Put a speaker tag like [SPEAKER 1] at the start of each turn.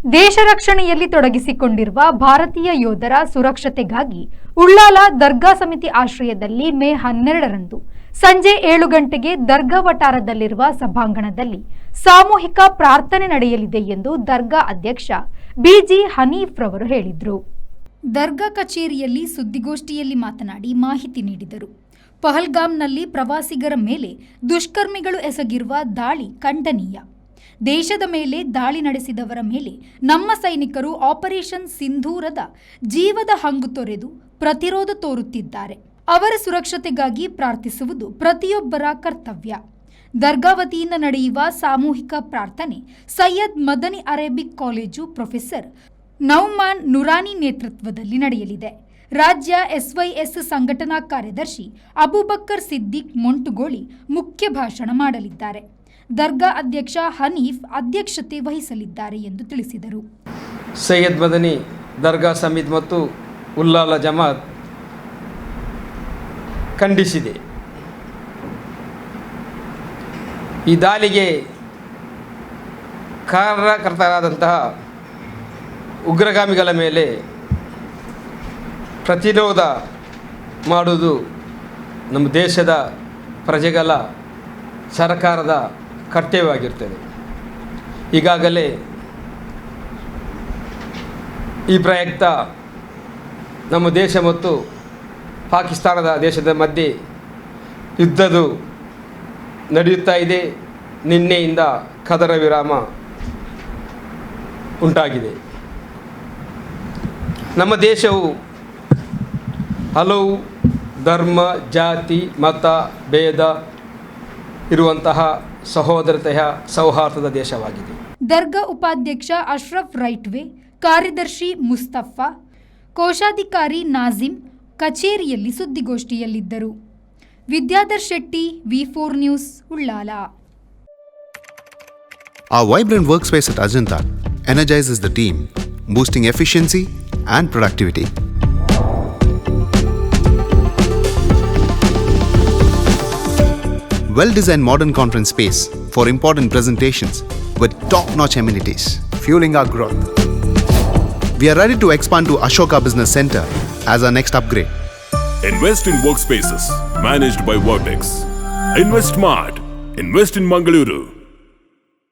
[SPEAKER 1] ದೇಶ ರಕ್ಷಣೆಯಲ್ಲಿ ತೊಡಗಿಸಿಕೊಂಡಿರುವ ಭಾರತೀಯ ಯೋಧರ ಸುರಕ್ಷತೆಗಾಗಿ ಉಳ್ಳಾಲ ದರ್ಗಾ ಸಮಿತಿ ಆಶ್ರಯದಲ್ಲಿ ಮೇ 12ರಂದು ಸಂಜೆ 7 ಗಂಟೆಗೆ ದರ್ಗಾ ವಟಾರದಲ್ಲಿರುವ ಸಭಾಂಗಣದಲ್ಲಿ ಸಾಮೂಹಿಕ ಪ್ರಾರ್ಥನೆ ನಡೆಯಲಿದೆ ಎಂದು ದರ್ಗಾ ಅಧ್ಯಕ್ಷ ಬಿಜಿ ಹನೀಫ್ ರವರು ಹೇಳಿದರು. ದರ್ಗಾ ಕಚೇರಿಯಲ್ಲಿ ಸುದ್ದಿಗೋಷ್ಠಿಯಲ್ಲಿ ಮಾತನಾಡಿ ಮಾಹಿತಿ ನೀಡಿದರು. ಪಹಲ್ಗಾಮ್ನಲ್ಲಿ ಪ್ರವಾಸಿಗರ ಮೇಲೆ ದುಷ್ಕರ್ಮಿಗಳು ಎಸಗಿರುವ ದಾಳಿ ಖಂಡನೀಯ. ದೇಶದ ಮೇಲೆ ದಾಳಿ ನಡೆಸಿದವರ ಮೇಲೆ ನಮ್ಮ ಸೈನಿಕರು ಆಪರೇಷನ್ ಸಿಂಧೂರದ ಜೀವದ ಹಂಗು ತೊರೆದು ಪ್ರತಿರೋಧ ತೋರುತ್ತಿದ್ದಾರೆ. ಅವರ ಸುರಕ್ಷತೆಗಾಗಿ ಪ್ರಾರ್ಥಿಸುವುದು ಪ್ರತಿಯೊಬ್ಬರ ಕರ್ತವ್ಯ. ದರ್ಗಾ ವತಿಯಿಂದ ನಡೆಯುವ ಸಾಮೂಹಿಕ ಪ್ರಾರ್ಥನೆ Syed Madani Arabic college professor Nauman Noorani ನೇತೃತ್ವದಲ್ಲಿ ನಡೆಯಲಿದೆ. ರಾಜ್ಯ ಎಸ್ವೈಎಸ್ ಸಂಘಟನಾ ಕಾರ್ಯದರ್ಶಿ ಅಬೂಬಕ್ಕರ್ ಸಿದ್ದಿಕ್ ಮೊಂಟುಗೋಳಿ ಮುಖ್ಯ ಭಾಷಣ ಮಾಡಲಿದ್ದಾರೆ. ದರ್ಗಾ ಅಧ್ಯಕ್ಷ ಹನೀಫ್ ಅಧ್ಯಕ್ಷತೆ ವಹಿಸಲಿದ್ದಾರೆ ಎಂದು ತಿಳಿಸಿದರು.
[SPEAKER 2] ಸೈಯದ್ ಮದನಿ ದರ್ಗಾ ಸಮಿತಿ ಮತ್ತು ಉಲ್ಲಾಲ ಜಮಾತ್ ಖಂಡಿಸಿದೆ. ಈ ದಾಳಿಗೆ ಕಾರಣಕರ್ತರಾದಂತಹ ಉಗ್ರಗಾಮಿಗಳ ಮೇಲೆ ಪ್ರತಿರೋಧ ಮಾಡುವುದು ನಮ್ಮ ದೇಶದ ಪ್ರಜೆಗಳ ಸರ್ಕಾರದ ಕರ್ತವ್ಯವಾಗಿರ್ತದೆ. ಈಗಾಗಲೇ ಈ ಪ್ರಯುಕ್ತ ನಮ್ಮ ದೇಶ ಮತ್ತು ಪಾಕಿಸ್ತಾನದ ದೇಶದ ಮಧ್ಯೆ ಯುದ್ಧವು ನಡೆಯುತ್ತಾ ಇದೆ. ನಿನ್ನೆಯಿಂದ ಕದನ ವಿರಾಮ ಉಂಟಾಗಿದೆ. ನಮ್ಮ ದೇಶವು ಹಲವು ಧರ್ಮ, ಜಾತಿ, ಮತ ಭೇದ ಇರುವಂತಹ ಸಹೋದರತೆಯ ಸೌಹಾರ್ದದ ದೇಶವಾಗಿದೆ.
[SPEAKER 1] ದರ್ಗಾ ಉಪಾಧ್ಯಕ್ಷ ಅಶ್ರಫ್ ರೈಟ್ವೇ, ಕಾರ್ಯದರ್ಶಿ ಮುಸ್ತಫಾ, ಕೋಶಾಧಿಕಾರಿ ನಾಜಿಮ್ ಕಚೇರಿಯಲ್ಲಿ ಸುದ್ದಿಗೋಷ್ಠಿಯಲ್ಲಿದ್ದರು. Vidyadhar Shetty, V4 news, Ullal.
[SPEAKER 3] Our vibrant workspace at Ajanta energizes the team, boosting efficiency and productivity. Well-designed modern conference space for important presentations with top-notch amenities, fueling our growth. We are ready to expand to Ashoka Business Center as our next upgrade.
[SPEAKER 4] Invest in workspaces managed by Vertex. Invest smart. Invest in Mangaluru.